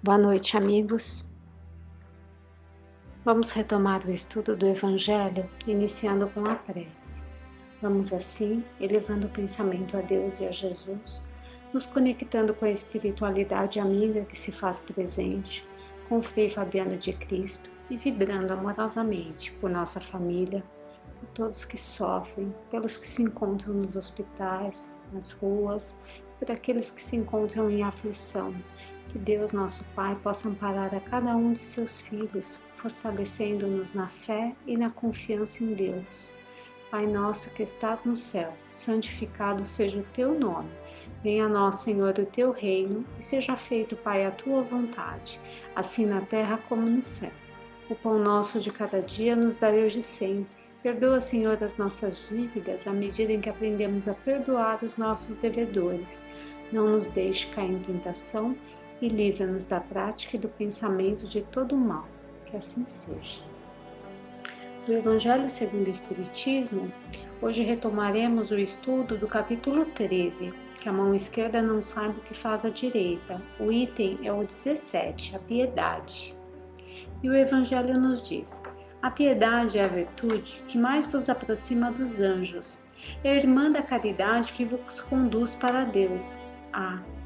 Boa noite, amigos. Vamos retomar o estudo do Evangelho, iniciando com a prece. Vamos assim, elevando o pensamento a Deus e a Jesus, nos conectando com a espiritualidade amiga que se faz presente, com o Frei Fabiano de Cristo e vibrando amorosamente por nossa família, por todos que sofrem, pelos que se encontram nos hospitais, nas ruas, por aqueles que se encontram em aflição. Que Deus, nosso Pai, possa amparar a cada um de seus filhos, fortalecendo-nos na fé e na confiança em Deus. Pai nosso que estás no céu, santificado seja o teu nome. Venha a nós, Senhor, o teu reino, e seja feito, Pai, a tua vontade, assim na terra como no céu. O pão nosso de cada dia nos dá hoje sempre. Perdoa, Senhor, as nossas dívidas, à medida em que aprendemos a perdoar os nossos devedores. Não nos deixe cair em tentação e livra-nos da prática e do pensamento de todo o mal. Que assim seja. Do Evangelho segundo o Espiritismo, hoje retomaremos o estudo do capítulo 13, que a mão esquerda não sabe o que faz a direita. O item é o 17, a piedade. E o Evangelho nos diz: a piedade é a virtude que mais vos aproxima dos anjos, é a irmã da caridade que vos conduz para Deus.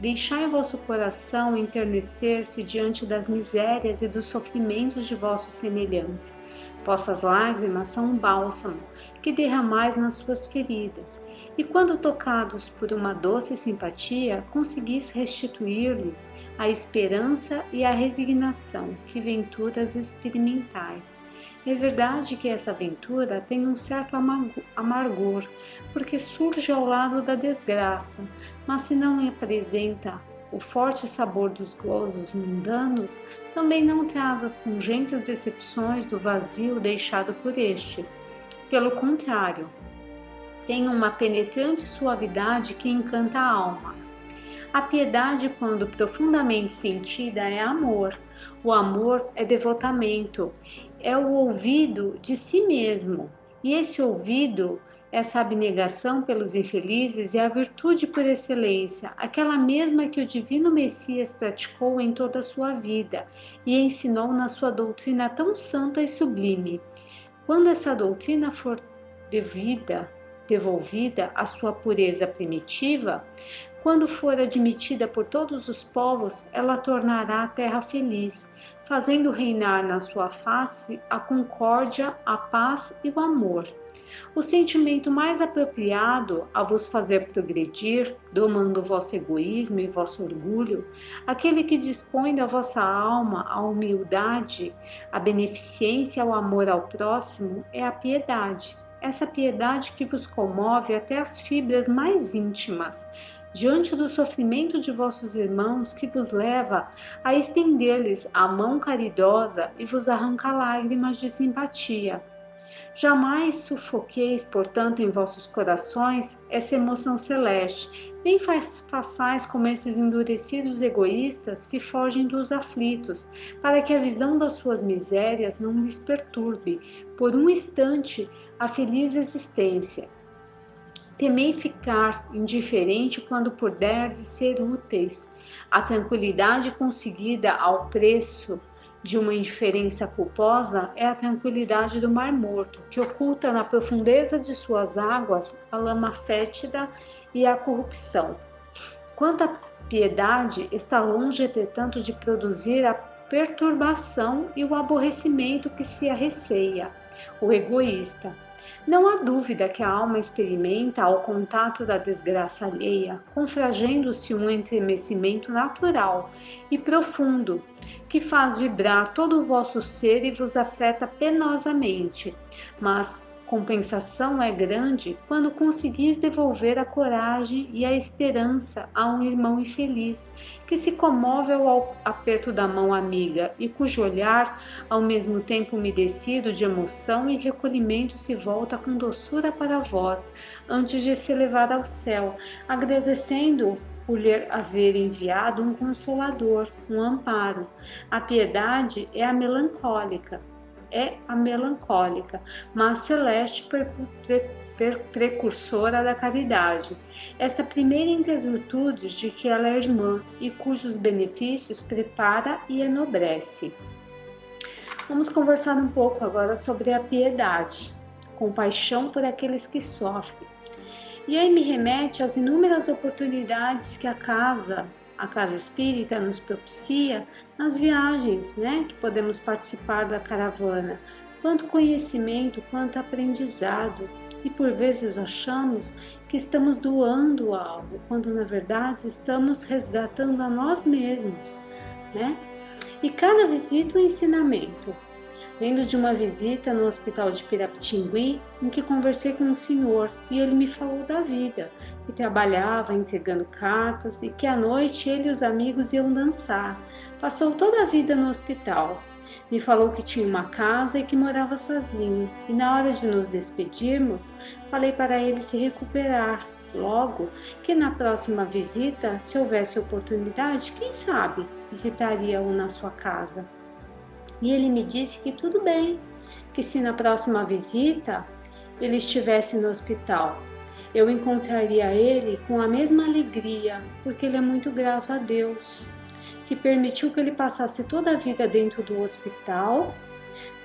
Deixai vosso coração enternecer-se diante das misérias e dos sofrimentos de vossos semelhantes. Vossas lágrimas são um bálsamo que derramais nas suas feridas, e quando tocados por uma doce simpatia, conseguis restituir-lhes a esperança e a resignação que venturas experimentais. É verdade que essa aventura tem um certo amargor, porque surge ao lado da desgraça, mas se não apresenta o forte sabor dos gozos mundanos, também não traz as pungentes decepções do vazio deixado por estes. Pelo contrário, tem uma penetrante suavidade que encanta a alma. A piedade, quando profundamente sentida, é amor. O amor é devotamento, é o ouvido de si mesmo. E esse ouvido, essa abnegação pelos infelizes, é a virtude por excelência, aquela mesma que o divino Messias praticou em toda a sua vida e ensinou na sua doutrina tão santa e sublime. Quando essa doutrina for devolvida à sua pureza primitiva, quando for admitida por todos os povos, ela tornará a terra feliz, fazendo reinar na sua face a concórdia, a paz e o amor. O sentimento mais apropriado a vos fazer progredir, domando o vosso egoísmo e vosso orgulho, aquele que dispõe da vossa alma à humildade, à beneficência e ao amor ao próximo, é a piedade. Essa piedade que vos comove até as fibras mais íntimas, diante do sofrimento de vossos irmãos, que vos leva a estender-lhes a mão caridosa e vos arranca lágrimas de simpatia. Jamais sufoqueis, portanto, em vossos corações essa emoção celeste, nem façais como esses endurecidos egoístas que fogem dos aflitos, para que a visão das suas misérias não lhes perturbe, por um instante, a feliz existência. Temei ficar indiferente quando puderdes ser úteis. A tranquilidade conseguida ao preço de uma indiferença culposa é a tranquilidade do Mar Morto, que oculta na profundeza de suas águas a lama fétida e a corrupção. Quanto à piedade, está longe, entretanto, de produzir a perturbação e o aborrecimento que se arreceia. O egoísta. Não há dúvida que a alma experimenta, ao contato da desgraça alheia, confrangendo-se um estremecimento natural e profundo, que faz vibrar todo o vosso ser e vos afeta penosamente. Mas compensação é grande quando conseguis devolver a coragem e a esperança a um irmão infeliz, que se comove ao aperto da mão amiga e cujo olhar, ao mesmo tempo umedecido de emoção e recolhimento, se volta com doçura para vós, antes de se elevar ao céu, agradecendo por lhe haver enviado um consolador, um amparo. A piedade é a melancólica, mas celeste precursora da caridade, esta primeira entre as virtudes de que ela é irmã e cujos benefícios prepara e enobrece. Vamos conversar um pouco agora sobre a piedade, compaixão por aqueles que sofrem. E aí me remete às inúmeras oportunidades que a casa espírita nos propicia nas viagens, né, que podemos participar da caravana. Quanto conhecimento, quanto aprendizado. E por vezes achamos que estamos doando algo, quando na verdade estamos resgatando a nós mesmos, né? E cada visita um ensinamento. Lembro de uma visita no hospital de Pirapitingui, em que conversei com um senhor e ele me falou da vida, que trabalhava entregando cartas e que à noite ele e os amigos iam dançar. Passou toda a vida no hospital. Me falou que tinha uma casa e que morava sozinho. E na hora de nos despedirmos, falei para ele se recuperar. Logo, que na próxima visita, se houvesse oportunidade, quem sabe, visitaria-o na sua casa. E ele me disse que tudo bem, que se na próxima visita ele estivesse no hospital, eu encontraria ele com a mesma alegria, porque ele é muito grato a Deus, que permitiu que ele passasse toda a vida dentro do hospital,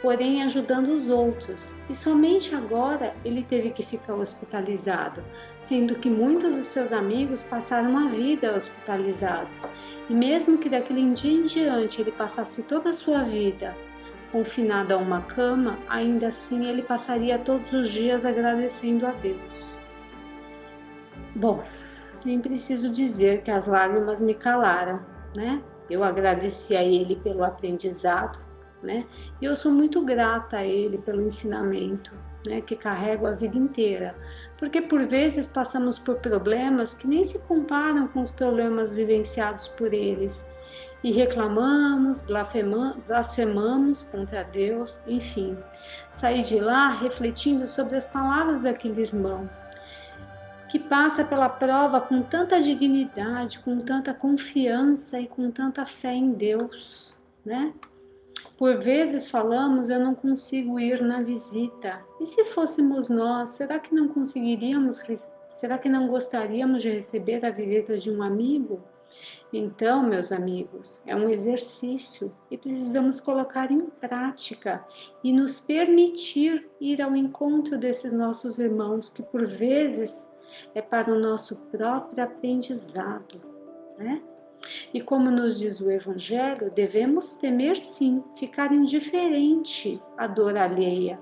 porém ajudando os outros. E somente agora ele teve que ficar hospitalizado, sendo que muitos dos seus amigos passaram a vida hospitalizados. E mesmo que daquele dia em diante ele passasse toda a sua vida confinado a uma cama, ainda assim ele passaria todos os dias agradecendo a Deus. Bom, nem preciso dizer que as lágrimas me calaram, né? Eu agradeci a ele pelo aprendizado, né? E eu sou muito grata a ele pelo ensinamento, né, que carrego a vida inteira, porque por vezes passamos por problemas que nem se comparam com os problemas vivenciados por eles e reclamamos, blasfemamos contra Deus, enfim. Saí de lá refletindo sobre as palavras daquele irmão que passa pela prova com tanta dignidade, com tanta confiança e com tanta fé em Deus, né? Por vezes falamos, eu não consigo ir na visita. E se fôssemos nós, será que não conseguiríamos, será que não gostaríamos de receber a visita de um amigo? Então, meus amigos, é um exercício e precisamos colocar em prática e nos permitir ir ao encontro desses nossos irmãos, que por vezes é para o nosso próprio aprendizado, né? E como nos diz o Evangelho, devemos temer sim, ficar indiferente à dor alheia,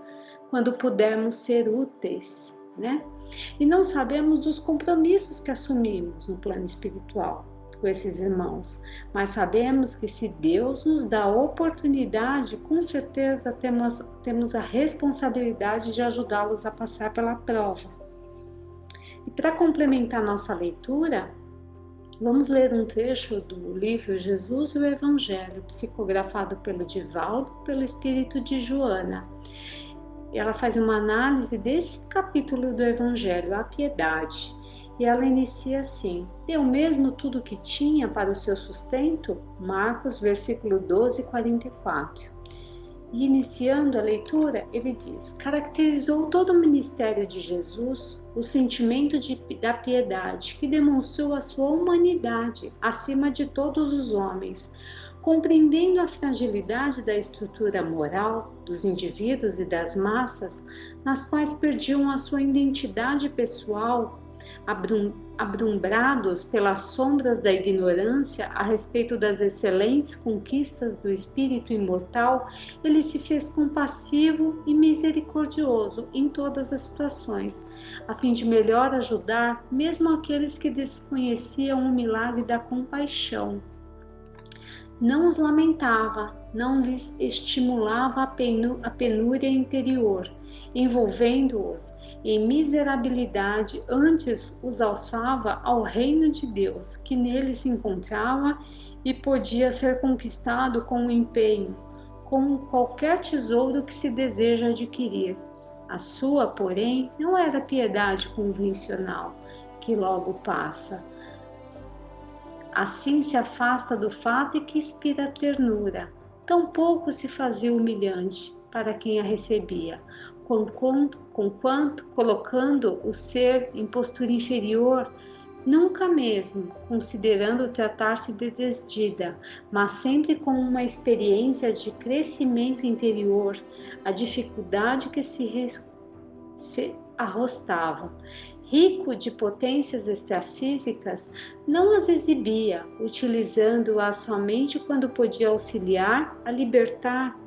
quando pudermos ser úteis, né? E não sabemos dos compromissos que assumimos no plano espiritual com esses irmãos, mas sabemos que se Deus nos dá a oportunidade, com certeza temos a responsabilidade de ajudá-los a passar pela prova. E para complementar nossa leitura, vamos ler um trecho do livro Jesus e o Evangelho, psicografado pelo Divaldo, pelo espírito de Joana. Ela faz uma análise desse capítulo do Evangelho, a piedade. E ela inicia assim: deu mesmo tudo o que tinha para o seu sustento? Marcos, versículo 12, 44. E iniciando a leitura, ele diz: caracterizou todo o ministério de Jesus o sentimento da piedade, que demonstrou a sua humanidade acima de todos os homens, compreendendo a fragilidade da estrutura moral dos indivíduos e das massas, nas quais perdiam a sua identidade pessoal, abrumbrados pelas sombras da ignorância a respeito das excelentes conquistas do espírito imortal, ele se fez compassivo e misericordioso em todas as situações, a fim de melhor ajudar mesmo aqueles que desconheciam o milagre da compaixão. Não os lamentava, não lhes estimulava a penúria interior, envolvendo-os em miserabilidade, antes os alçava ao reino de Deus, que nele se encontrava e podia ser conquistado com empenho, como qualquer tesouro que se deseja adquirir. A sua, porém, não era piedade convencional, que logo passa. Assim se afasta do fato e que inspira ternura. Tampouco se fazia humilhante para quem a recebia, conquanto colocando o ser em postura inferior, nunca mesmo considerando tratar-se de desdita, mas sempre com uma experiência de crescimento interior, a dificuldade que se arrostava. Rico de potências extrafísicas, não as exibia, utilizando-as somente quando podia auxiliar a libertar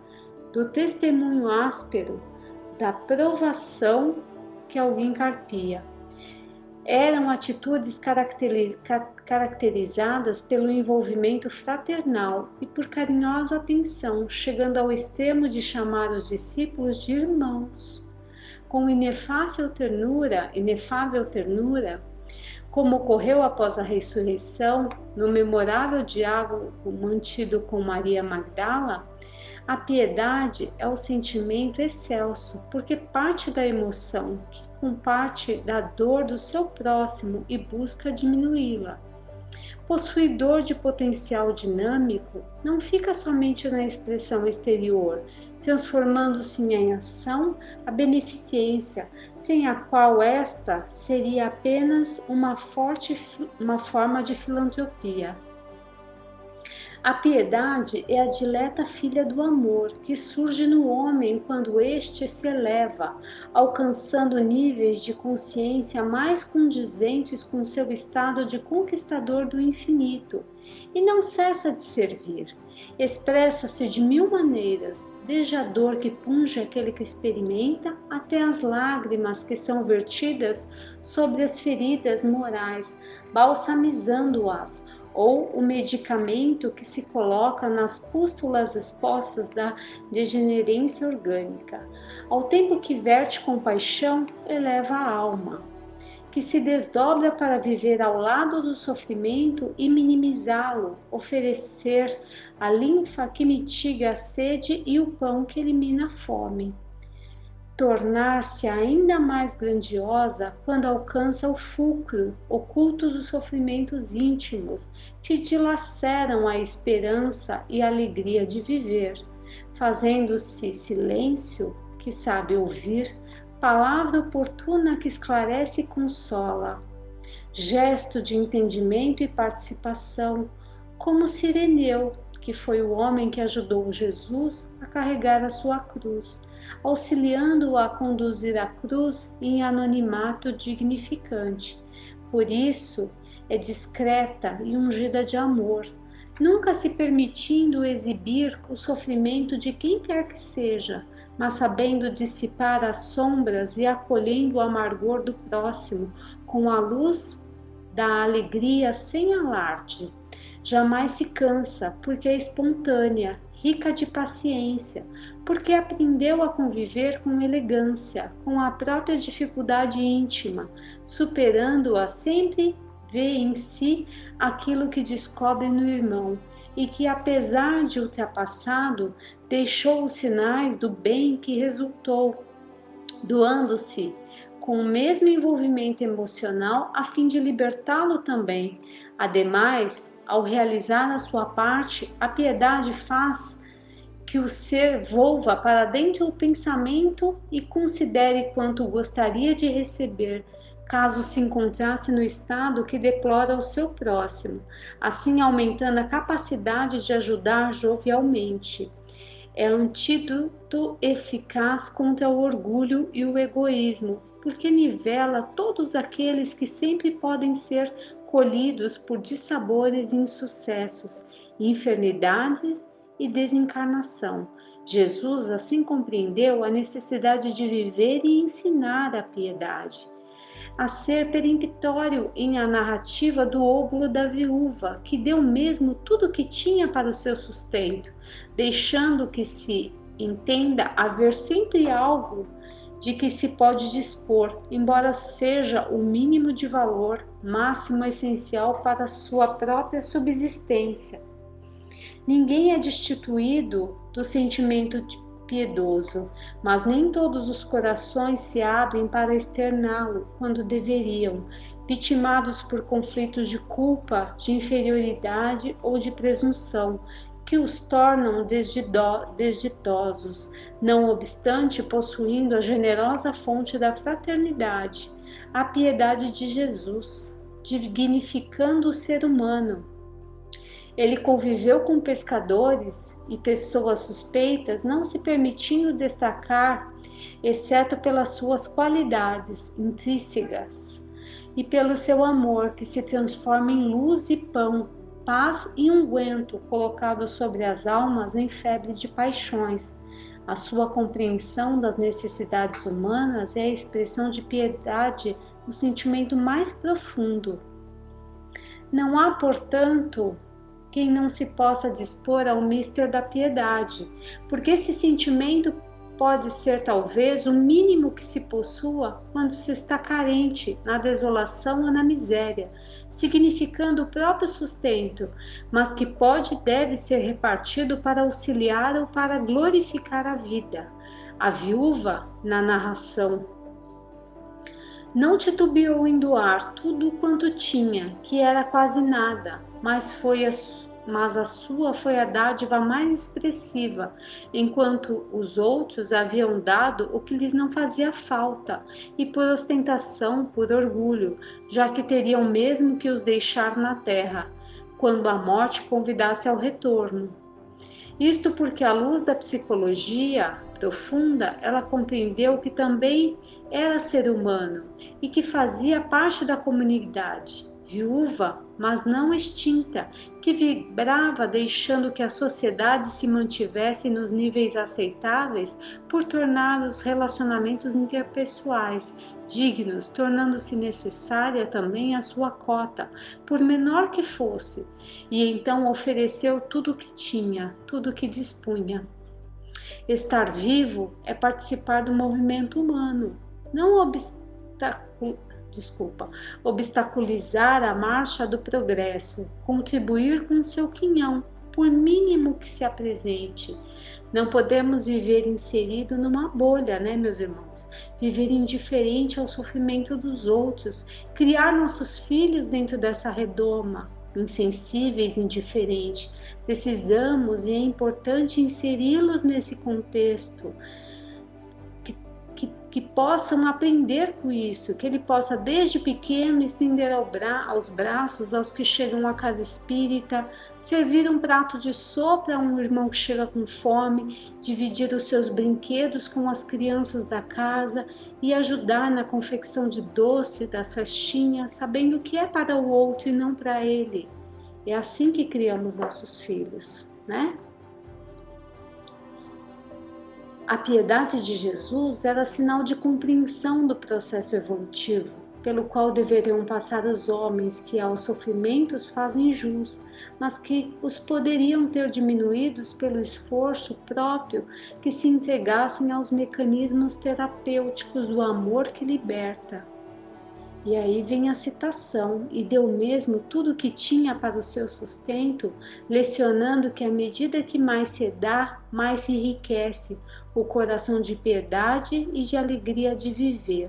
do testemunho áspero da provação que alguém carpia. Eram atitudes caracterizadas pelo envolvimento fraternal e por carinhosa atenção, chegando ao extremo de chamar os discípulos de irmãos. Com inefável ternura, como ocorreu após a ressurreição, no memorável diálogo mantido com Maria Magdala, a piedade é o sentimento excelso, porque parte da emoção, que comparte da dor do seu próximo e busca diminuí-la. Possuidor de potencial dinâmico, não fica somente na expressão exterior, transformando-se em ação a beneficência, sem a qual esta seria apenas uma forma de filantropia. A piedade é a dileta filha do amor, que surge no homem quando este se eleva, alcançando níveis de consciência mais condizentes com seu estado de conquistador do infinito, e não cessa de servir. Expressa-se de mil maneiras, desde a dor que punge aquele que experimenta, até as lágrimas que são vertidas sobre as feridas morais, balsamizando-as, ou o medicamento que se coloca nas pústulas expostas da degenerência orgânica. Ao tempo que verte compaixão, eleva a alma, que se desdobra para viver ao lado do sofrimento e minimizá-lo, oferecer a linfa que mitiga a sede e o pão que elimina a fome. Tornar-se ainda mais grandiosa quando alcança o fulcro oculto dos sofrimentos íntimos que dilaceram a esperança e a alegria de viver, fazendo-se silêncio que sabe ouvir, palavra oportuna que esclarece e consola, gesto de entendimento e participação, como Cireneu, que foi o homem que ajudou Jesus a carregar a sua cruz, auxiliando-o a conduzir a cruz em anonimato dignificante. Por isso, é discreta e ungida de amor, nunca se permitindo exibir o sofrimento de quem quer que seja, mas sabendo dissipar as sombras e acolhendo o amargor do próximo com a luz da alegria sem alarde. Jamais se cansa, porque é espontânea, rica de paciência, porque aprendeu a conviver com elegância, com a própria dificuldade íntima, superando-a, sempre vê em si aquilo que descobre no irmão, e que, apesar de ultrapassado, deixou os sinais do bem que resultou, doando-se com o mesmo envolvimento emocional a fim de libertá-lo também. Ademais, ao realizar a sua parte, a piedade faz que o ser volva para dentro do pensamento e considere quanto gostaria de receber, caso se encontrasse no estado que deplora o seu próximo, assim aumentando a capacidade de ajudar jovialmente. É antídoto eficaz contra o orgulho e o egoísmo, porque nivela todos aqueles que sempre podem ser colhidos por dissabores e insucessos, enfermidades e desencarnação. Jesus assim compreendeu a necessidade de viver e ensinar a piedade, a ser peremptório em a narrativa do óbolo da viúva, que deu mesmo tudo o que tinha para o seu sustento, deixando que se entenda haver sempre algo de que se pode dispor, embora seja o mínimo de valor, máximo essencial para a sua própria subsistência. Ninguém é destituído do sentimento piedoso, mas nem todos os corações se abrem para externá-lo quando deveriam, vitimados por conflitos de culpa, de inferioridade ou de presunção, que os tornam desditosos, não obstante possuindo a generosa fonte da fraternidade, a piedade de Jesus, dignificando o ser humano. Ele conviveu com pescadores e pessoas suspeitas, não se permitindo destacar, exceto pelas suas qualidades intrínsecas e pelo seu amor, que se transforma em luz e pão, paz e unguento colocado sobre as almas em febre de paixões. A sua compreensão das necessidades humanas é a expressão de piedade no sentimento mais profundo. Não há, portanto, quem não se possa dispor ao mister da piedade, porque esse sentimento pode ser talvez o mínimo que se possua quando se está carente, na desolação ou na miséria, significando o próprio sustento, mas que pode e deve ser repartido para auxiliar ou para glorificar a vida. A viúva, na narração, não titubeou em doar tudo quanto tinha, que era quase nada, mas a sua foi a dádiva mais expressiva, enquanto os outros haviam dado o que lhes não fazia falta, e por ostentação, por orgulho, já que teriam mesmo que os deixar na terra, quando a morte convidasse ao retorno. Isto porque, à luz da psicologia profunda, ela compreendeu que também era ser humano e que fazia parte da comunidade, viúva, mas não extinta, que vibrava deixando que a sociedade se mantivesse nos níveis aceitáveis por tornar os relacionamentos interpessoais dignos, tornando-se necessária também a sua cota, por menor que fosse, e então ofereceu tudo o que tinha, tudo o que dispunha. Estar vivo é participar do movimento humano, não obstaculizar a marcha do progresso, contribuir com seu quinhão, por mínimo que se apresente. Não podemos viver inserido numa bolha, né, meus irmãos? Viver indiferente ao sofrimento dos outros, criar nossos filhos dentro dessa redoma, insensíveis, indiferentes. Precisamos e é importante inseri-los nesse contexto, que possam aprender com isso, que ele possa desde pequeno estender aos braços aos que chegam à casa espírita, servir um prato de sopa a um irmão que chega com fome, dividir os seus brinquedos com as crianças da casa e ajudar na confecção de doce das festinhas, sabendo que é para o outro e não para ele. É assim que criamos nossos filhos, né? A piedade de Jesus era sinal de compreensão do processo evolutivo, pelo qual deveriam passar os homens que aos sofrimentos fazem jus, mas que os poderiam ter diminuídos pelo esforço próprio que se entregassem aos mecanismos terapêuticos do amor que liberta. E aí vem a citação: e deu mesmo tudo o que tinha para o seu sustento, lecionando que à medida que mais se dá, mais se enriquece o coração de piedade e de alegria de viver.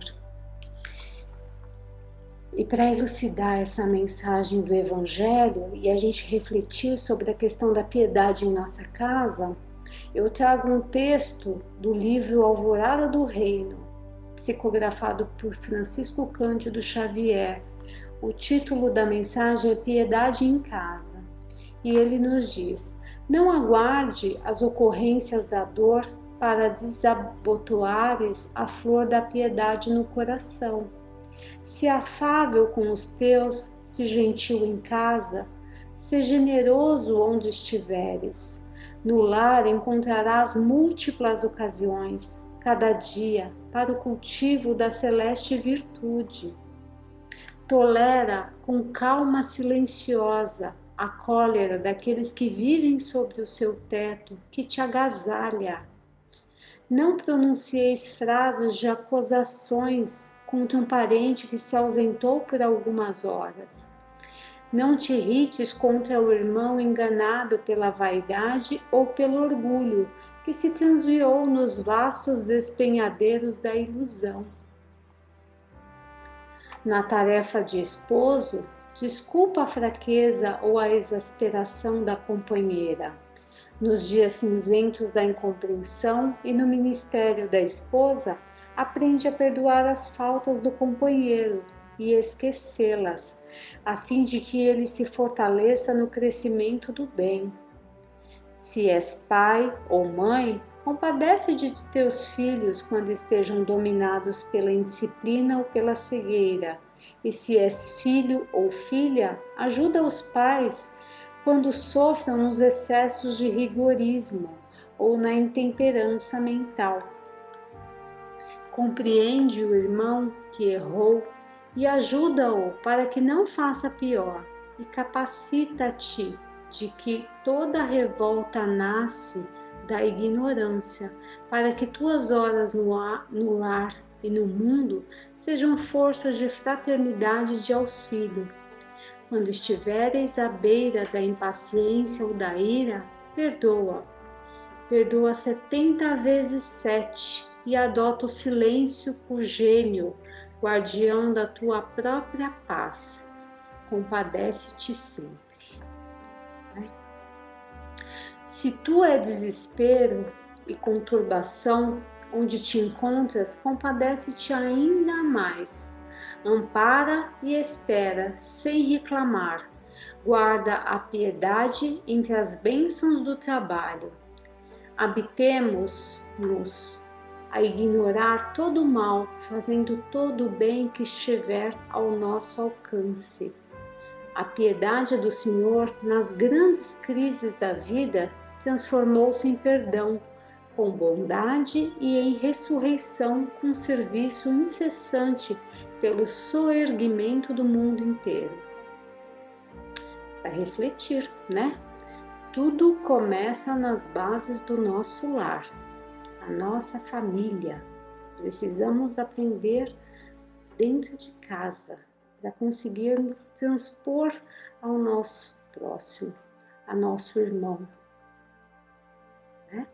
E para elucidar essa mensagem do Evangelho e a gente refletir sobre a questão da piedade em nossa casa, eu trago um texto do livro Alvorada do Reino, psicografado por Francisco Cândido Xavier. O título da mensagem é Piedade em Casa. E ele nos diz: não aguarde as ocorrências da dor para desabotoares a flor da piedade no coração. Se afável com os teus, se gentil em casa, se generoso onde estiveres. No lar encontrarás múltiplas ocasiões, cada dia, para o cultivo da celeste virtude. Tolera com calma silenciosa a cólera daqueles que vivem sobre o seu teto, que te agasalha. Não pronuncieis frases de acusações contra um parente que se ausentou por algumas horas. Não te irrites contra o irmão enganado pela vaidade ou pelo orgulho, que se transviou nos vastos despenhadeiros da ilusão. Na tarefa de esposo, desculpa a fraqueza ou a exasperação da companheira. Nos dias cinzentos da incompreensão e no ministério da esposa, aprende a perdoar as faltas do companheiro e esquecê-las, a fim de que ele se fortaleça no crescimento do bem. Se és pai ou mãe, compadece de teus filhos quando estejam dominados pela indisciplina ou pela cegueira. E se és filho ou filha, ajuda os pais quando sofram nos excessos de rigorismo ou na intemperança mental. Compreende o irmão que errou e ajuda-o para que não faça pior, e capacita-te de que toda revolta nasce da ignorância, para que tuas horas no lar e no mundo sejam forças de fraternidade e de auxílio. Quando estiveres à beira da impaciência ou da ira, perdoa. Perdoa 70 vezes 7 e adota o silêncio por gênio, guardião da tua própria paz. Compadece-te sempre. Se tu é desespero e conturbação onde te encontras, compadece-te ainda mais. Ampara e espera, sem reclamar. Guarda a piedade entre as bênçãos do trabalho. Habitemos-nos a ignorar todo o mal, fazendo todo o bem que estiver ao nosso alcance. A piedade do Senhor, nas grandes crises da vida, transformou-se em perdão, com bondade e em ressurreição, com serviço incessante pelo soerguimento do mundo inteiro. Para refletir, né? Tudo começa nas bases do nosso lar, a nossa família. Precisamos aprender dentro de casa para conseguirmos transpor ao nosso próximo, a nosso irmão. Né?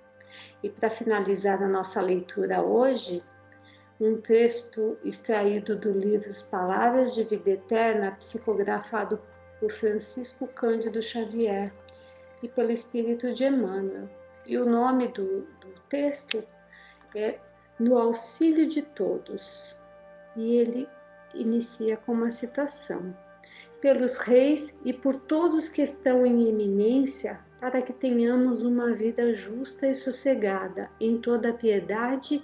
E para finalizar a nossa leitura hoje, um texto extraído do livro Palavras de Vida Eterna, psicografado por Francisco Cândido Xavier e pelo Espírito de Emmanuel. E o nome do texto é No Auxílio de Todos. E ele inicia com uma citação: pelos reis e por todos que estão em eminência, para que tenhamos uma vida justa e sossegada, em toda piedade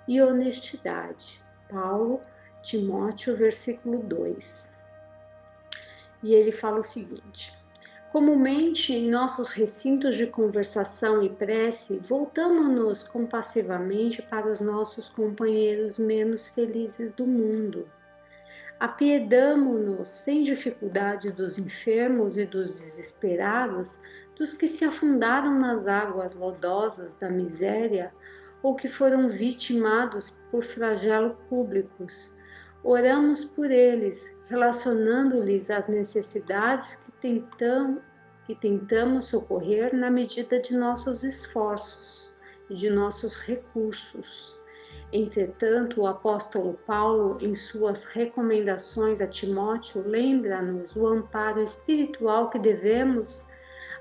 e honestidade. Paulo, Timóteo, versículo 2. E ele fala o seguinte: comumente, em nossos recintos de conversação e prece, voltamo-nos compassivamente para os nossos companheiros menos felizes do mundo. Apiedamo-nos sem dificuldade dos enfermos e dos desesperados, dos que se afundaram nas águas lodosas da miséria ou que foram vitimados por flagelos públicos. Oramos por eles, relacionando-lhes as necessidades que tentamos socorrer na medida de nossos esforços e de nossos recursos. Entretanto, o apóstolo Paulo, em suas recomendações a Timóteo, lembra-nos o amparo espiritual que devemos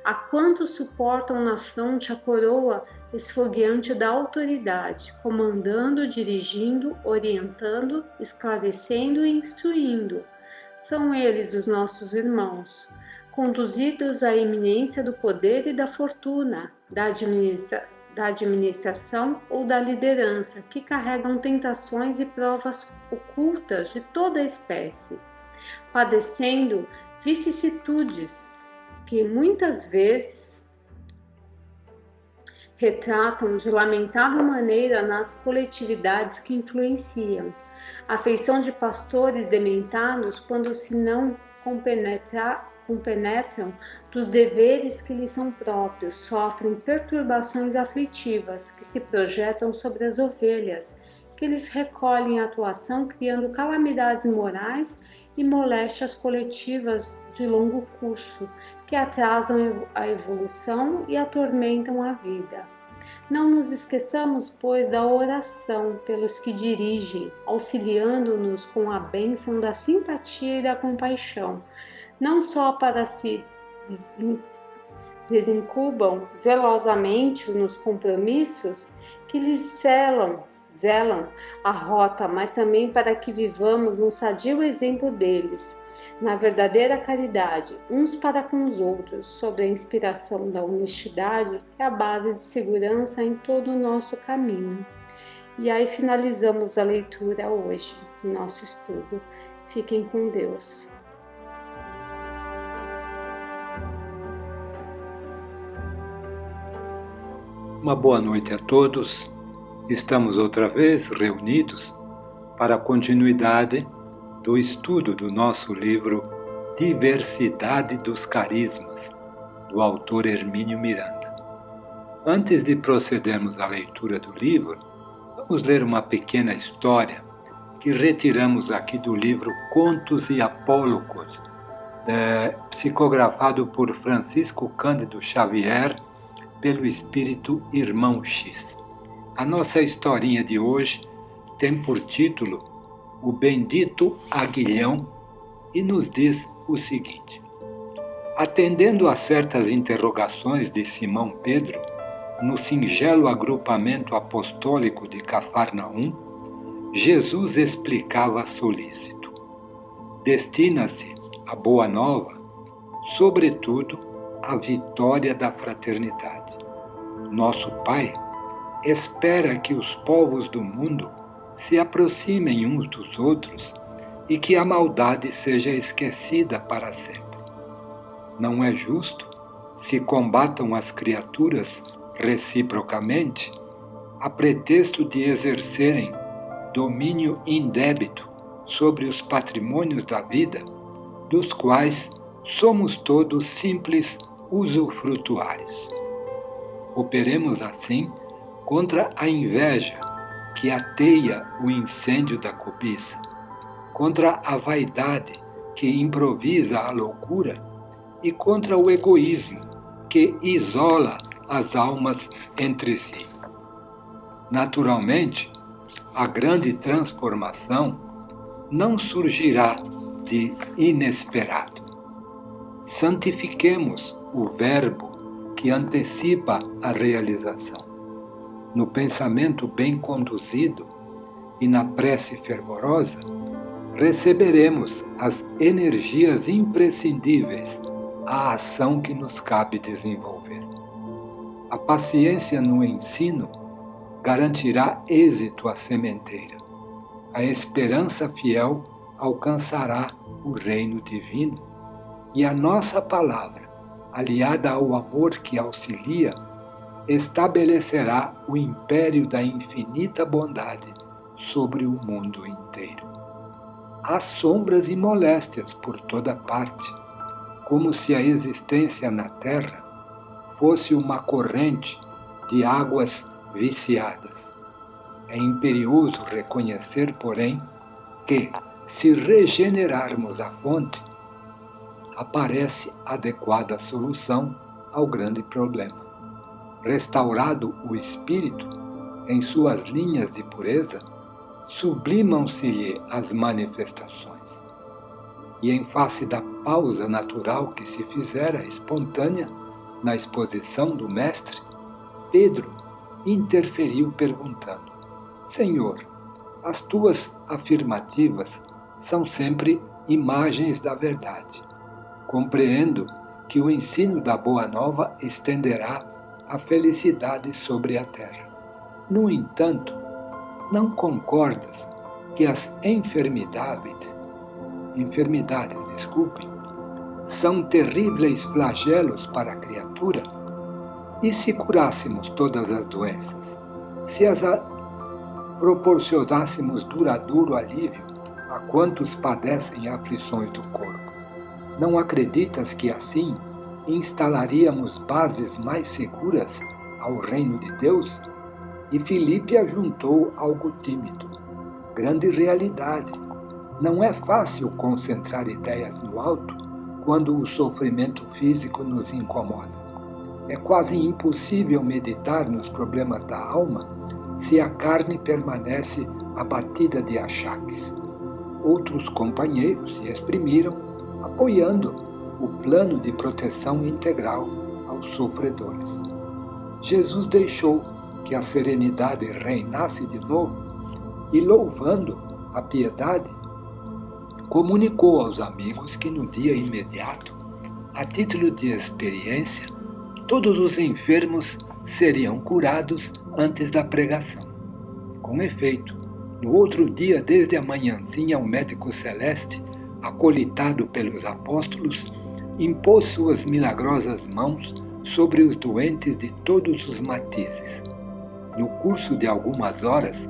a quantos suportam na fronte a coroa esfogueante da autoridade, comandando, dirigindo, orientando, esclarecendo e instruindo. São eles os nossos irmãos, conduzidos à eminência do poder e da fortuna, da administração ou da liderança, que carregam tentações e provas ocultas de toda a espécie, padecendo vicissitudes que muitas vezes retratam de lamentável maneira nas coletividades que influenciam. A feição de pastores dementados quando se não compenetram dos deveres que lhes são próprios, sofrem perturbações aflitivas que se projetam sobre as ovelhas, que lhes recolhem a atuação, criando calamidades morais e moléstias coletivas de longo curso, que atrasam a evolução e atormentam a vida. Não nos esqueçamos, pois, da oração pelos que dirigem, auxiliando-nos com a bênção da simpatia e da compaixão, não só para se Desencubam zelosamente nos compromissos que lhes zelam a rota, mas também para que vivamos um sadio exemplo deles, na verdadeira caridade, uns para com os outros, sob a inspiração da honestidade, que é a base de segurança em todo o nosso caminho. E aí finalizamos a leitura hoje, nosso estudo. Fiquem com Deus. Uma boa noite a todos. Estamos outra vez reunidos para a continuidade do estudo do nosso livro Diversidade dos Carismas, do autor Hermínio Miranda. Antes de procedermos à leitura do livro, vamos ler uma pequena história que retiramos aqui do livro Contos e Apólogos, psicografado por Francisco Cândido Xavier, pelo espírito Irmão X. A nossa historinha de hoje tem por título O Bendito Aguilhão e nos diz o seguinte: atendendo a certas interrogações de Simão Pedro, no singelo agrupamento apostólico de Cafarnaum, Jesus explicava solícito. Destina-se a boa nova, sobretudo, a vitória da fraternidade. Nosso Pai espera que os povos do mundo se aproximem uns dos outros e que a maldade seja esquecida para sempre. Não é justo se combatam as criaturas reciprocamente a pretexto de exercerem domínio indébito sobre os patrimônios da vida, dos quais somos todos simples usufrutuários. Operemos assim contra a inveja que ateia o incêndio da cobiça, contra a vaidade que improvisa a loucura e contra o egoísmo que isola as almas entre si. Naturalmente, a grande transformação não surgirá de inesperado. Santifiquemos o verbo que antecipa a realização. No pensamento bem conduzido e na prece fervorosa, receberemos as energias imprescindíveis à ação que nos cabe desenvolver. A paciência no ensino garantirá êxito à sementeira. A esperança fiel alcançará o reino divino. E a nossa palavra, aliada ao amor que auxilia, estabelecerá o império da infinita bondade sobre o mundo inteiro. Há sombras e moléstias por toda parte, como se a existência na Terra fosse uma corrente de águas viciadas. É imperioso reconhecer, porém, que, se regenerarmos a fonte, aparece adequada solução ao grande problema. Restaurado o espírito, em suas linhas de pureza, sublimam-se-lhe as manifestações. E em face da pausa natural que se fizera espontânea na exposição do Mestre, Pedro interferiu perguntando: Senhor, as tuas afirmativas são sempre imagens da verdade. Compreendo que o ensino da Boa Nova estenderá a felicidade sobre a terra. No entanto, não concordas que as enfermidades, são terríveis flagelos para a criatura? E se curássemos todas as doenças? Se as proporcionássemos duradouro alívio a quantos padecem aflições do corpo? Não acreditas que assim instalaríamos bases mais seguras ao reino de Deus? E Filipe ajuntou algo tímido. Grande realidade. Não é fácil concentrar ideias no alto quando o sofrimento físico nos incomoda. É quase impossível meditar nos problemas da alma se a carne permanece abatida de achaques. Outros companheiros se exprimiram, apoiando o plano de proteção integral aos sofredores. Jesus deixou que a serenidade reinasse de novo e, louvando a piedade, comunicou aos amigos que no dia imediato, a título de experiência, todos os enfermos seriam curados antes da pregação. Com efeito, no outro dia, desde a manhãzinha, o médico celeste, acolitado pelos apóstolos, impôs suas milagrosas mãos sobre os doentes de todos os matizes. No curso de algumas horas,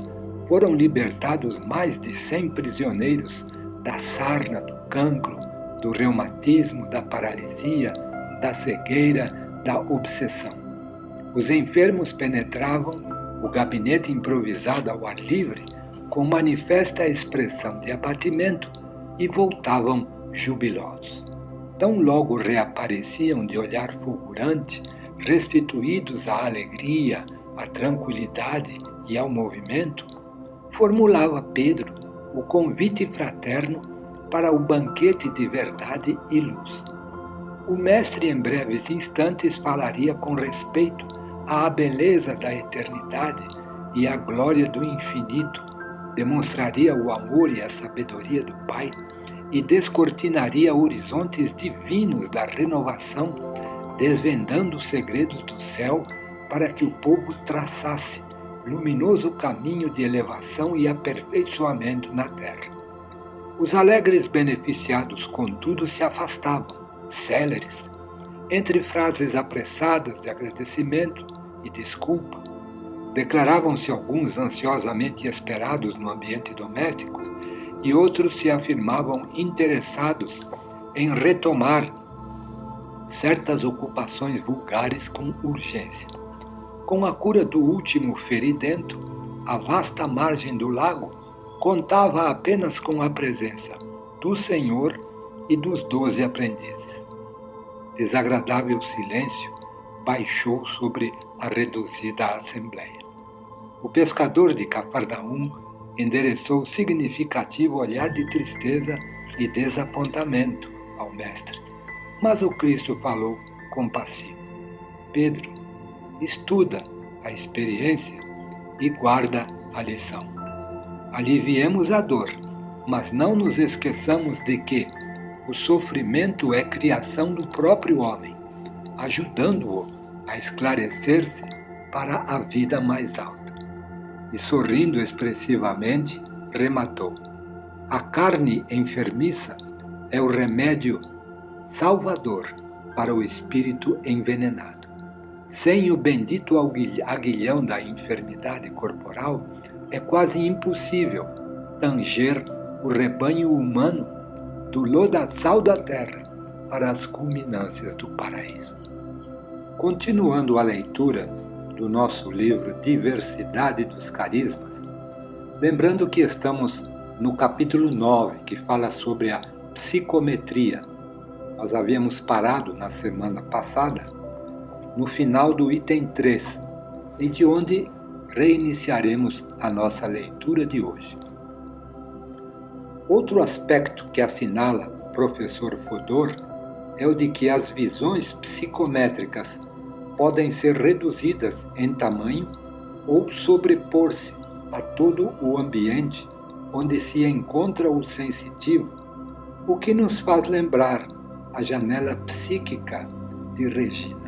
foram libertados mais de 100 prisioneiros da sarna, do cancro, do reumatismo, da paralisia, da cegueira, da obsessão. Os enfermos penetravam o gabinete improvisado ao ar livre com manifesta expressão de abatimento e voltavam jubilosos. Tão logo reapareciam de olhar fulgurante, restituídos à alegria, à tranquilidade e ao movimento, formulava Pedro o convite fraterno para o banquete de verdade e luz. O mestre, em breves instantes, falaria com respeito à beleza da eternidade e à glória do infinito, demonstraria o amor e a sabedoria do Pai e descortinaria horizontes divinos da renovação, desvendando os segredos do céu para que o povo traçasse luminoso caminho de elevação e aperfeiçoamento na terra. Os alegres beneficiados, contudo, se afastavam, céleres, entre frases apressadas de agradecimento e desculpa. Declaravam-se alguns ansiosamente esperados no ambiente doméstico e outros se afirmavam interessados em retomar certas ocupações vulgares com urgência. Com a cura do último feridento, a vasta margem do lago contava apenas com a presença do Senhor e dos 12 aprendizes. Desagradável silêncio baixou sobre a reduzida assembleia. O pescador de Cafarnaum endereçou significativo olhar de tristeza e desapontamento ao mestre. Mas o Cristo falou compassivo: Pedro, estuda a experiência e guarda a lição. Aliviemos a dor, mas não nos esqueçamos de que o sofrimento é criação do próprio homem, ajudando-o a esclarecer-se para a vida mais alta. E sorrindo expressivamente, rematou: a carne enfermiça é o remédio salvador para o espírito envenenado. Sem o bendito aguilhão da enfermidade corporal, é quase impossível tanger o rebanho humano do lodaçal da terra para as culminâncias do paraíso. Continuando a leitura do nosso livro Diversidade dos Carismas, lembrando que estamos no capítulo 9, que fala sobre a psicometria. Nós havíamos parado na semana passada, no final do item 3, e de onde reiniciaremos a nossa leitura de hoje. Outro aspecto que assinala o professor Fodor é o de que as visões psicométricas podem ser reduzidas em tamanho ou sobrepor-se a todo o ambiente onde se encontra o sensitivo, o que nos faz lembrar a janela psíquica de Regina.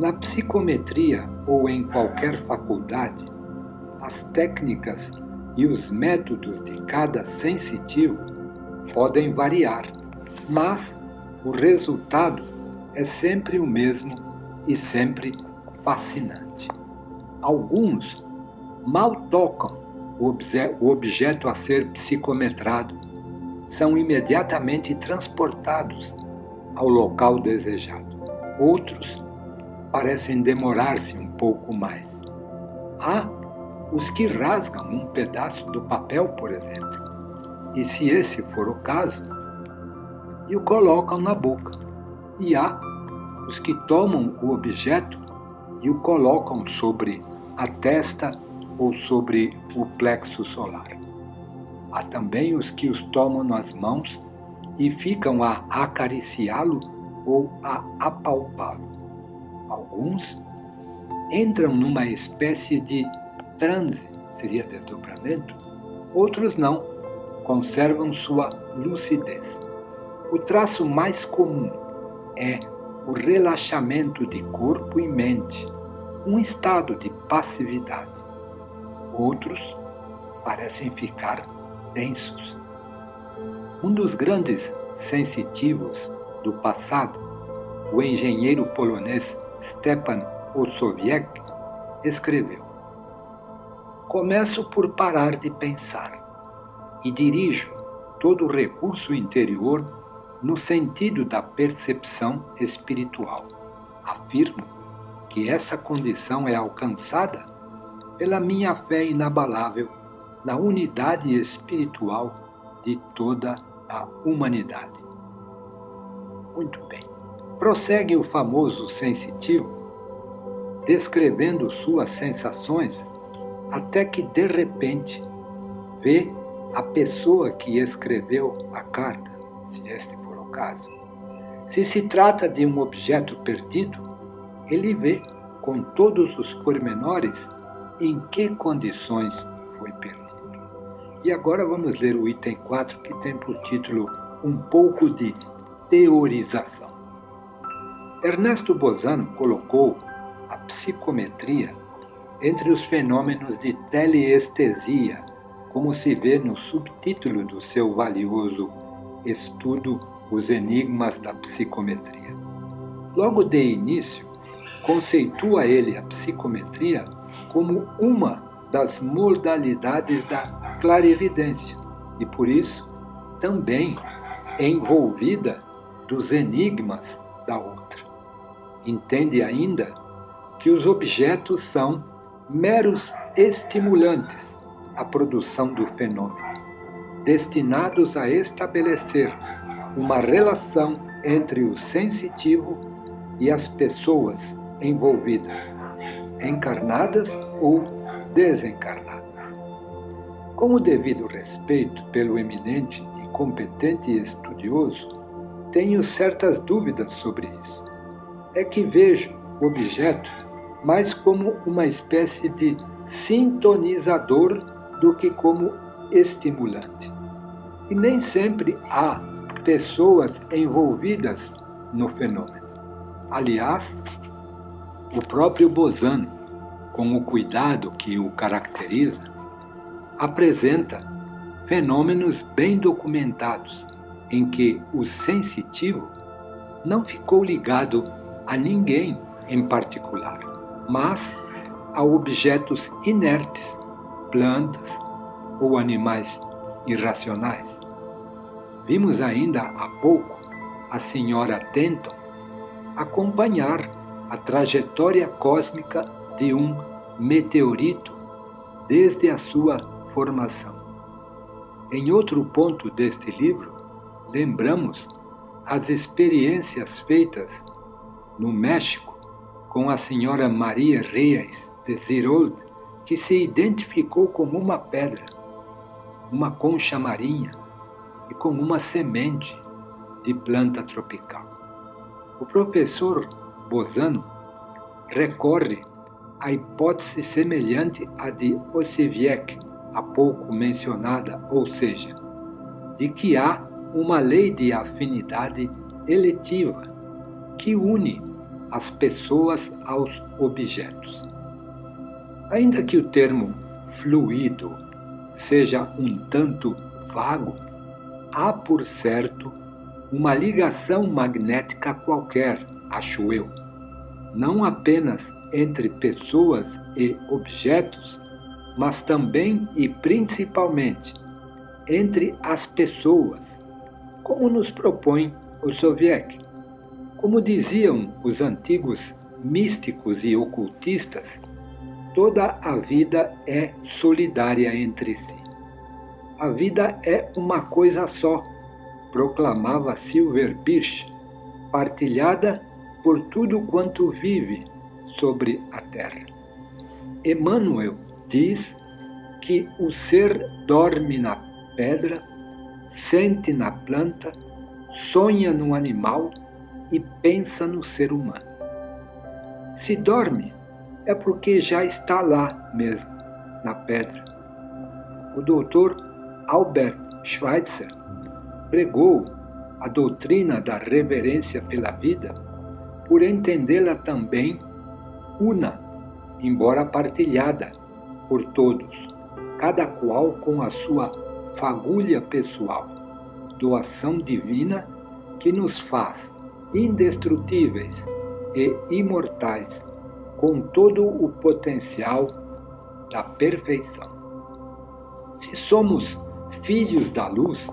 Na psicometria ou em qualquer faculdade, as técnicas e os métodos de cada sensitivo podem variar, mas o resultado é sempre o mesmo e sempre fascinante. Alguns mal tocam o objeto a ser psicometrado, são imediatamente transportados ao local desejado. Outros parecem demorar-se um pouco mais. Há os que rasgam um pedaço do papel, por exemplo, e se esse for o caso, e o colocam na boca. E há os que tomam o objeto e o colocam sobre a testa ou sobre o plexo solar. Há também os que os tomam nas mãos e ficam a acariciá-lo ou a apalpá-lo. Alguns entram numa espécie de transe, seria desdobramento, outros não, conservam sua lucidez. O traço mais comum é o relaxamento de corpo e mente, um estado de passividade. Outros parecem ficar densos. Um dos grandes sensitivos do passado, o engenheiro polonês Stepan Osowiec, escreveu: "Começo por parar de pensar e dirijo todo o recurso interior no sentido da percepção espiritual. Afirmo que essa condição é alcançada pela minha fé inabalável na unidade espiritual de toda a humanidade." Muito bem. Prossegue o famoso sensitivo, descrevendo suas sensações, até que, de repente, vê a pessoa que escreveu a carta, se este for o caso. Se se trata de um objeto perdido, ele vê, com todos os pormenores, em que condições foi perdido. E agora vamos ler o item 4, que tem por título Um pouco de teorização. Ernesto Bozano colocou a psicometria entre os fenômenos de teleestesia, como se vê no subtítulo do seu valioso estudo Os Enigmas da Psicometria. Logo de início, conceitua ele a psicometria como uma das modalidades da clarividência e, por isso, também envolvida dos enigmas da outra. Entende ainda que os objetos são meros estimulantes à produção do fenômeno, destinados a estabelecer uma relação entre o sensitivo e as pessoas envolvidas, encarnadas ou desencarnadas. Com o devido respeito pelo eminente e competente estudioso, tenho certas dúvidas sobre isso. É que vejo o objeto mais como uma espécie de sintonizador do que como estimulante. E nem sempre há pessoas envolvidas no fenômeno. Aliás, o próprio Bozano, com o cuidado que o caracteriza, apresenta fenômenos bem documentados em que o sensitivo não ficou ligado a ninguém em particular, mas a objetos inertes, plantas ou animais irracionais. Vimos ainda há pouco a senhora Denton acompanhar a trajetória cósmica de um meteorito desde a sua formação. Em outro ponto deste livro, lembramos as experiências feitas no México com a senhora Maria Reis de Zirold, que se identificou com uma pedra, uma concha marinha e com uma semente de planta tropical. O professor Bozano recorre à hipótese semelhante à de Osowiec, há pouco mencionada, ou seja, de que há uma lei de afinidade eletiva que une as pessoas aos objetos. Ainda que o termo fluido seja um tanto vago, há, por certo, uma ligação magnética qualquer, acho eu, não apenas entre pessoas e objetos, mas também e principalmente entre as pessoas, como nos propõe o Osowiec. Como diziam os antigos místicos e ocultistas, toda a vida é solidária entre si. A vida é uma coisa só, proclamava Silver Birch, partilhada por tudo quanto vive sobre a terra. Emmanuel diz que o ser dorme na pedra, sente na planta, sonha no animal e pensa no ser humano. Se dorme, é porque já está lá mesmo, na pedra. O doutor Albert Schweitzer pregou a doutrina da reverência pela vida por entendê-la também una, embora partilhada por todos, cada qual com a sua fagulha pessoal, doação divina que nos faz indestrutíveis e imortais, com todo o potencial da perfeição. Se somos filhos da luz,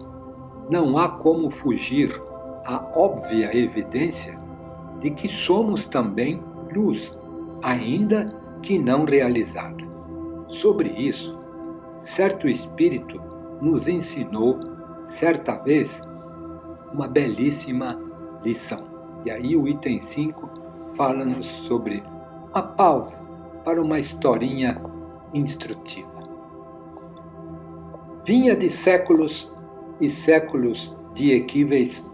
não há como fugir à óbvia evidência de que somos também luz, ainda que não realizada. Sobre isso, certo espírito nos ensinou, certa vez, uma belíssima lição. E aí o item 5 fala-nos sobre uma pausa para uma historinha instrutiva. Vinha de séculos e séculos de equívocos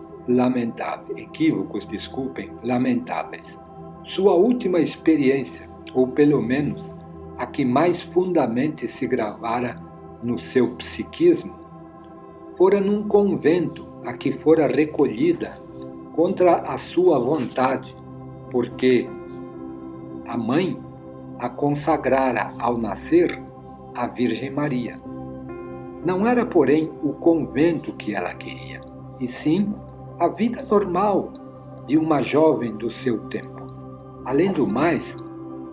lamentáveis. Sua última experiência, ou pelo menos a que mais fundamente se gravara no seu psiquismo, fora num convento a que fora recolhida contra a sua vontade, porque a mãe a consagrara ao nascer à Virgem Maria. Não era, porém, o convento que ela queria, e sim a vida normal de uma jovem do seu tempo. Além do mais,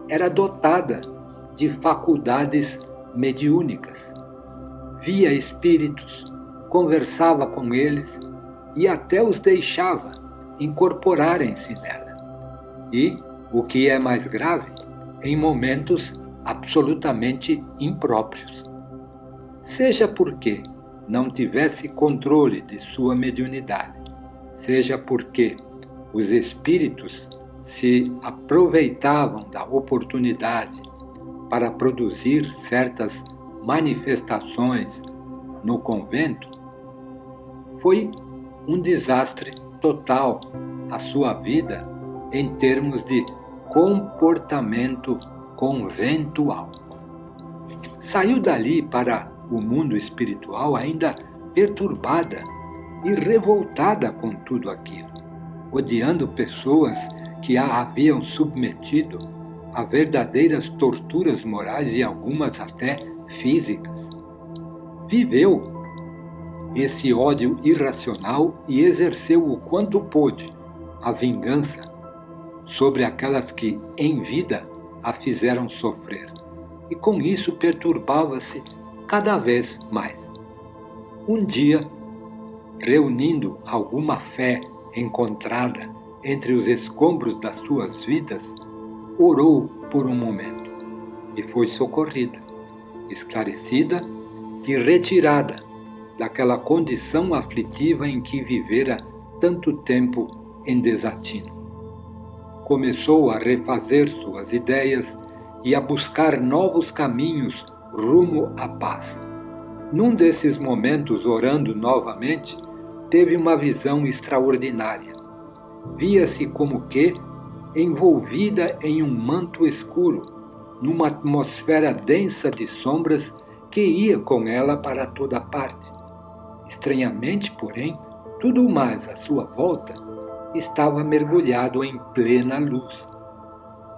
era dotada de faculdades mediúnicas. Via espíritos, conversava com eles e até os deixava incorporarem-se nela. E, o que é mais grave, em momentos absolutamente impróprios. Seja porque não tivesse controle de sua mediunidade, seja porque os espíritos se aproveitavam da oportunidade para produzir certas manifestações no convento, foi um desastre total a sua vida em termos de comportamento conventual. Saiu dali para o mundo espiritual ainda perturbada e revoltada com tudo aquilo, odiando pessoas que a haviam submetido a verdadeiras torturas morais e algumas até físicas. Viveu esse ódio irracional e exerceu o quanto pôde a vingança sobre aquelas que, em vida, a fizeram sofrer. E com isso perturbava-se cada vez mais. Um dia, reunindo alguma fé encontrada entre os escombros das suas vidas, orou por um momento e foi socorrida, esclarecida e retirada daquela condição aflitiva em que vivera tanto tempo em desatino. Começou a refazer suas ideias e a buscar novos caminhos rumo à paz. Num desses momentos, orando novamente, teve uma visão extraordinária. Via-se como que envolvida em um manto escuro, numa atmosfera densa de sombras que ia com ela para toda parte. Estranhamente, porém, tudo mais à sua volta estava mergulhado em plena luz.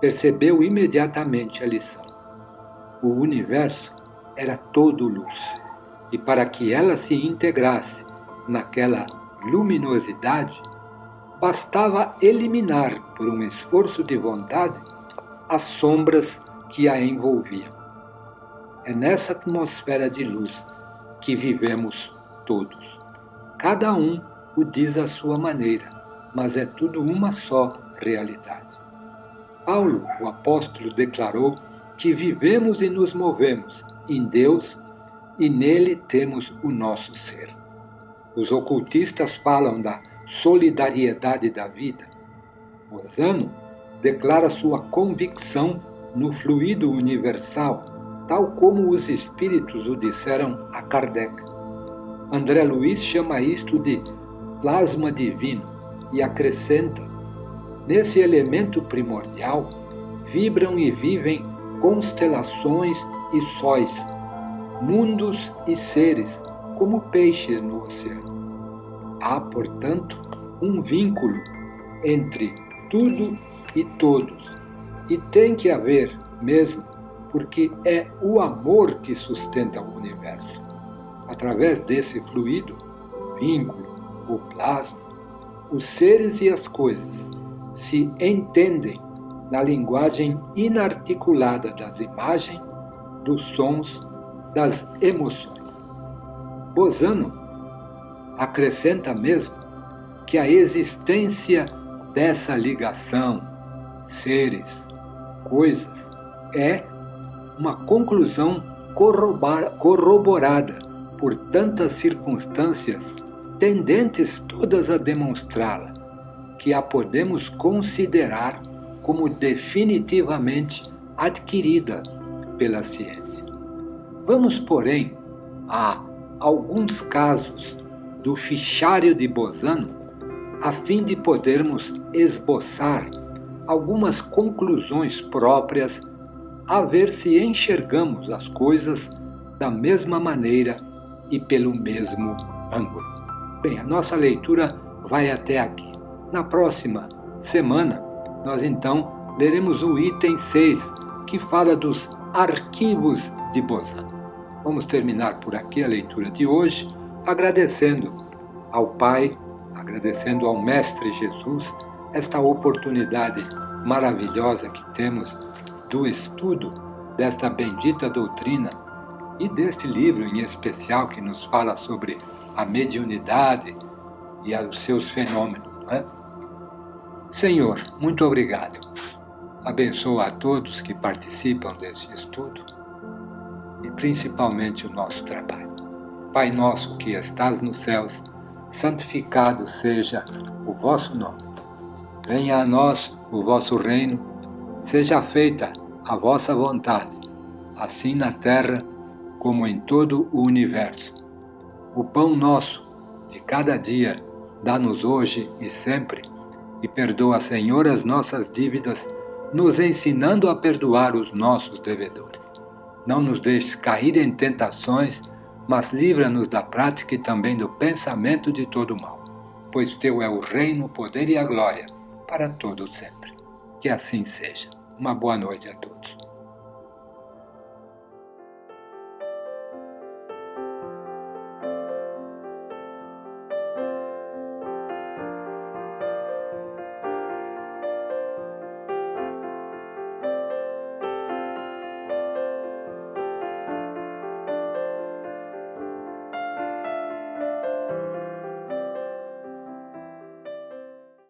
Percebeu imediatamente a lição. O universo era todo luz, e para que ela se integrasse naquela luminosidade, bastava eliminar, por um esforço de vontade, as sombras que a envolviam. É nessa atmosfera de luz que vivemos todos. Cada um o diz à sua maneira, mas é tudo uma só realidade. Paulo, o apóstolo, declarou que vivemos e nos movemos em Deus e nele temos o nosso ser. Os ocultistas falam da solidariedade da vida. Mozano declara sua convicção no fluido universal, tal como os espíritos o disseram a Kardec. André Luiz chama isto de plasma divino e acrescenta: nesse elemento primordial vibram e vivem constelações e sóis, mundos e seres, como peixes no oceano. Há, portanto, um vínculo entre tudo e todos, e tem que haver mesmo, porque é o amor que sustenta o universo. Através desse fluido, vínculo, o plasma, os seres e as coisas se entendem na linguagem inarticulada das imagens, dos sons, das emoções. Bozano acrescenta mesmo que a existência dessa ligação, seres, coisas, é uma conclusão corroborada por tantas circunstâncias tendentes todas a demonstrá-la, que a podemos considerar como definitivamente adquirida pela ciência. Vamos, porém, a alguns casos do fichário de Bozano, a fim de podermos esboçar algumas conclusões próprias, a ver se enxergamos as coisas da mesma maneira e pelo mesmo ângulo. Bem, a nossa leitura vai até aqui. Na próxima semana, nós então leremos o item 6, que fala dos arquivos de Bozano. Vamos terminar por aqui a leitura de hoje, agradecendo ao Pai, agradecendo ao Mestre Jesus, esta oportunidade maravilhosa que temos do estudo desta bendita doutrina e deste livro em especial que nos fala sobre a mediunidade e os seus fenômenos, não é? Senhor, muito obrigado. Abençoa a todos que participam deste estudo e principalmente o nosso trabalho. Pai nosso que estás nos céus, santificado seja o vosso nome. Venha a nós o vosso reino, seja feita a vossa vontade, assim na terra como em todo o universo. O pão nosso de cada dia dá-nos hoje e sempre, e perdoa, Senhor, as nossas dívidas, nos ensinando a perdoar os nossos devedores. Não nos deixes cair em tentações, mas livra-nos da prática e também do pensamento de todo mal, pois teu é o reino, o poder e a glória, para todos sempre. Que assim seja. Uma boa noite a todos.